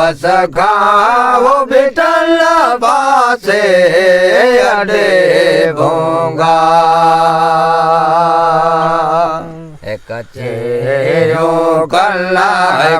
बस खाओ विठल बासे अड़े भोंगा कचेरो कल्ला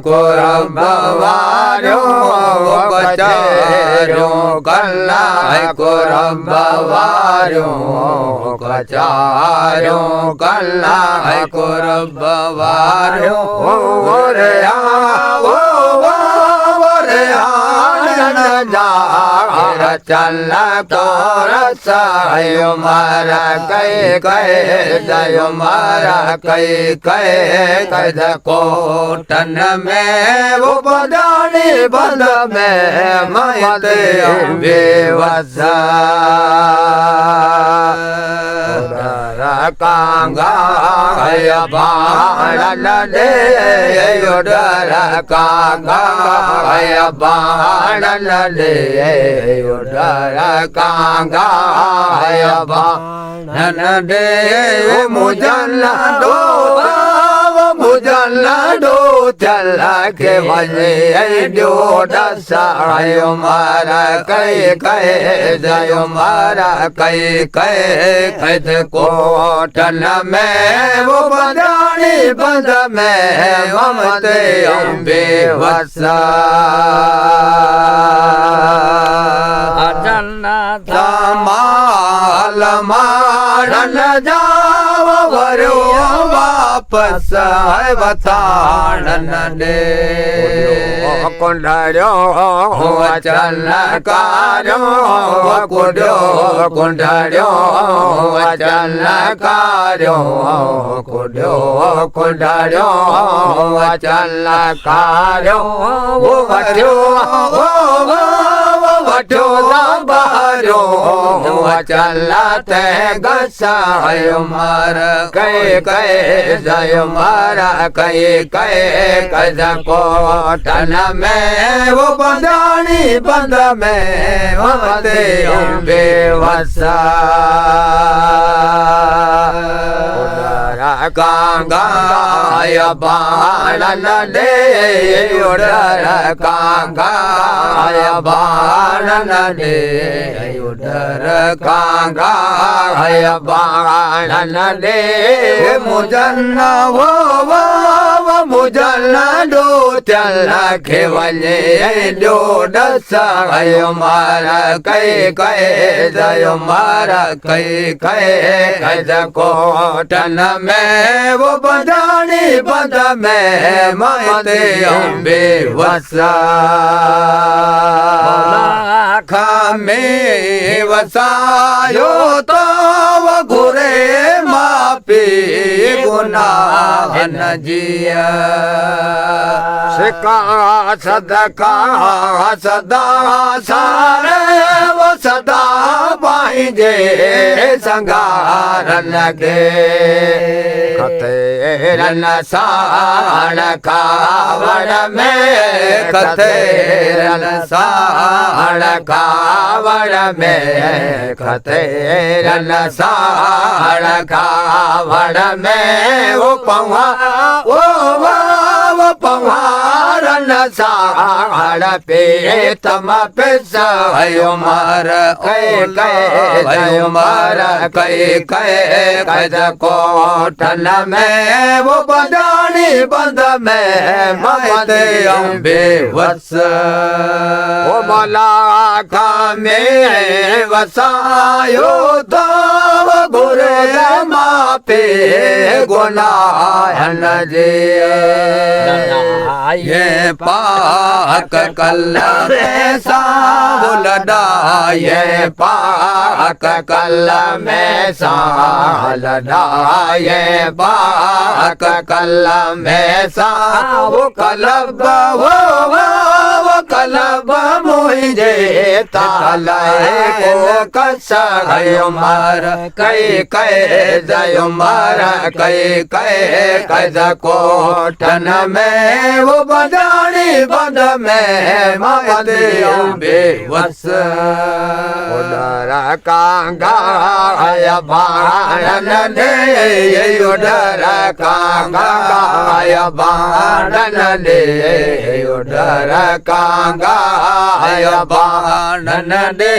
को रब्बावारो कचेरो कल्ला को रब्बावारो कचारो कल्ला को रब्बावारो रे आओ रे चल तोर सायो मारा कई कहे दयो मारा कई कहे कद कोटन में वो बदानी बंद में मयते बेवसा कांगा बाण दे उडर कांगा बाण दे उडर कांगा बाण दे मुझला दो मुझला दो चल के वजे दो दसायो मारा कई कहे जयो मारा कई कहे कद कोटन में वो बदानी बंद में ममते बेवसा माल मारन जाव वरो वापस बतान दे कुंडरो चल कारो कुडो कुंडरो चल कारो कुडो कुंडरो चल कारो वो वठो वठो बारो चलते गसायो मार कई कई जयो मारा कई कई कद कोटन में वो बदानी बंद में ममते बेवसा कांगा बाण दे उडर कांगा बाण दे उडर कांगा बाण दे मुझन वो मुझन दो चल के वजे दो दसायो मारा कई कहे जयो मारा कई कहे कद कोटन में वो बदानी बंद में ममते बेवसा में वसायो तो वो घुरे मापी गुनाह न जिया सिका सदका सदा सारे वो सदा पाइजे संगार लगे कतेरन साण कावड़ में कतेरन साण कावड़ में कतेरन साण कावड़ में वो पवा वो पवारन साण पे तम पे सयो मार कई कई मार कई कई कद कोटन में वो बदानी बंद में ममते बेवस वो मलाखा में वसायो तो गुरे मापे गुनाह न जे ये पाक कल्ला में सावलदा ये पाक कल्ला में सालदा ये पाक कल्ला में साव कलब वो कलब मुझे तालाए को कसा मार कई कई कई जय उमर कई कई कई कोठन में वो बदानी बंद में माते बेवस उधर कांगा आया बाणन दे उधर कांगा आया बाणन दे उधर कांगा आया बाणन दे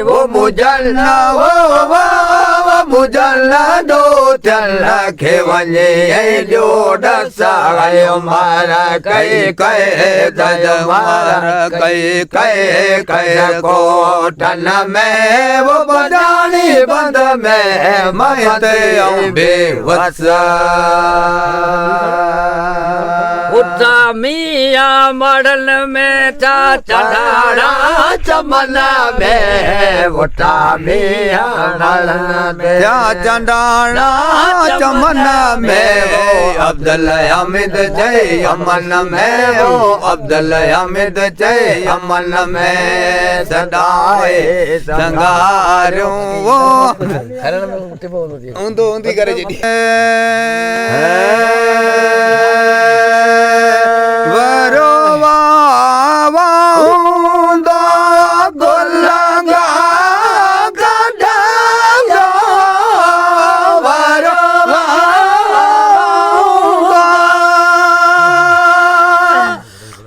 वो मुजल्ला वो मुजल्ला दो चल के वने जो डसाय मारा कई कई जज मारा कई कई कई कोठन में वो बदानी बंद में माते बेवस उठा मिया मडल में चा चढ़ाड़ा चमन में उठा मिया मडल में चा चढ़ाड़ा चमन में वो अब्दुल हमीद जय अमन में वो अब्दुल हमीद जय अमन में सदाए संगारूं वो उंदी करे जी वरो वावा उंदा गुलंगा गडंगा वरो वावा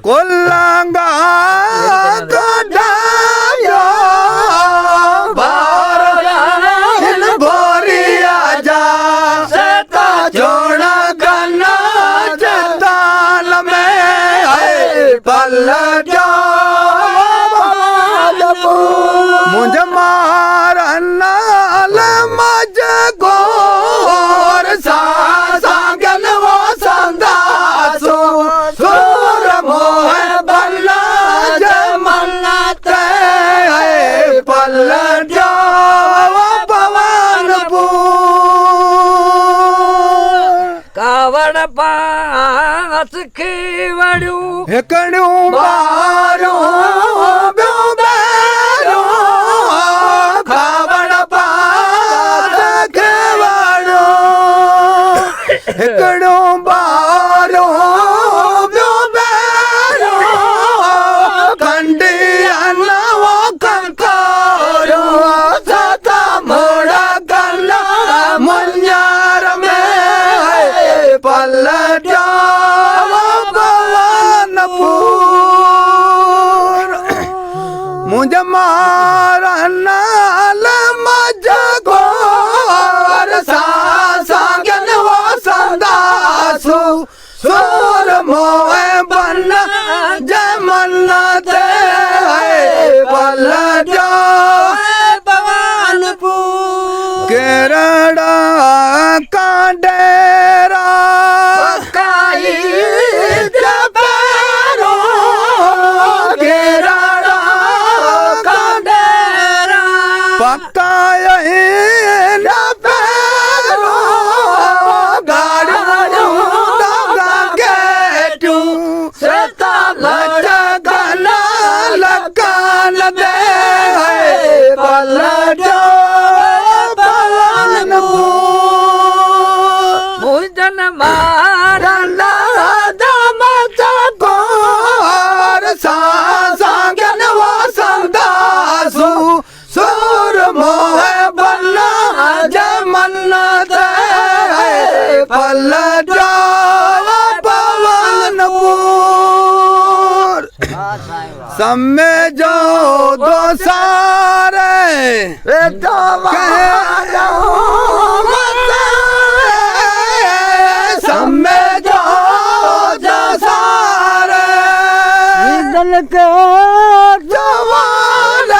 गुलंगा गडंगा बारा हिल बोरिया जा सता जोड़ा गन्ना पल जा मुझ मारन मज गोर सांगन वो संदासो सुर मोह बल्ला जमन्नत पल जा पवन कावड़ पास खेवड़ू एकड़ू बारो ब्यो बैरो कावड़ पास खेवड़ू एकड़ू बारो ब्यो बैरो कंडियन वो कंकारो सता मोड़ा गन्ना मुन्यार में पल जा मुझ मारन मज गोर सांगन वो संदासु सुर मोह बन जमन दे पल जा पवनपुर केरड़ा का डेरा काई जबरो केरड़ा का डेरा पक्का यही न पैरो गाड़ियों दगा गेटू सता लगन लगन दे पल जा मुझन मारन दमच गोर सांगन वो संदासु सुर मोह बल्ला जमन दे पल जा पवनपुर समय जो दो सारे समय जो सारे दल के जवान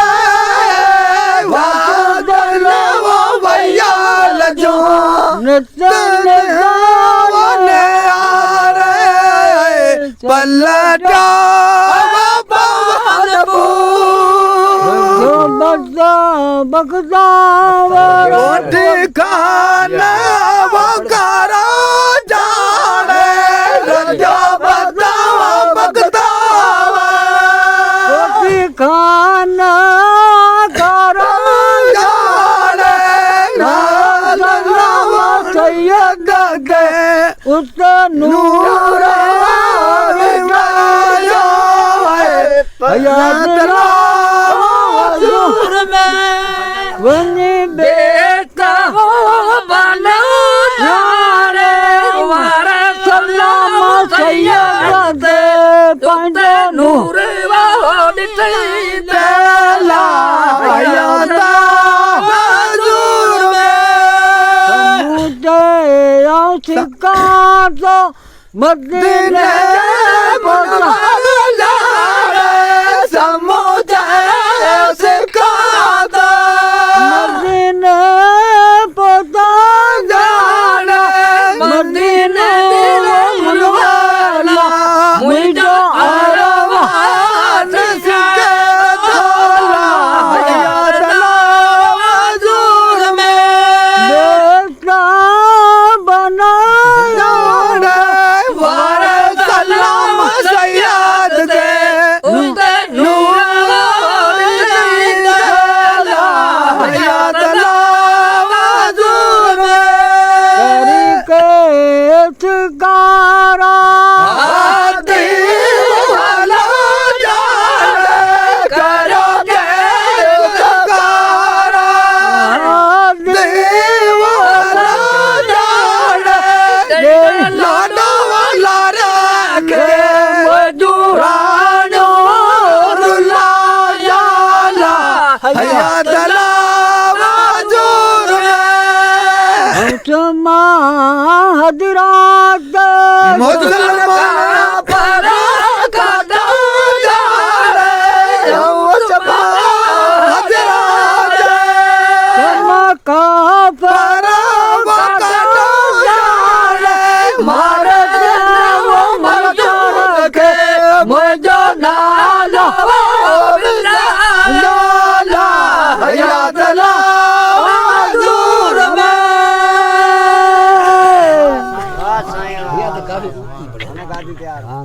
वादल वो भैया लजो नचने आ रहे पलटा बगदा रोटी खाना वो करो जाने रजा बगदा रोटी खाना करो जाने उत नूर विमलायो यात्रा हजूर में वनी बेटा हो बनो जाने वारे सलाम सैयद पंज नूर वाली तेला यात्रा हजूर में समुझे आशिका तो मदीने बदला समुझे आशिका तो मदीने पता जाने मदीने मुनवाला मुझे अरवान से तोला यात्रा हजूर में बेटा बना वारे सलाम सैयद दे उते नूर तेला यात्रा हजूर में तरीके ठिकाना आती वाला जाने करोगे ठिकाना आती वाला जाने लाडो वाला रखे मजूरानो रुला जाला हयातला मजूर में हजरात मुसलमान पर कदा जाने हजरात चमका पर कदा जाने मारे वो मजूर के मुझे नाला नाला यातला हजूर में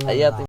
तैयार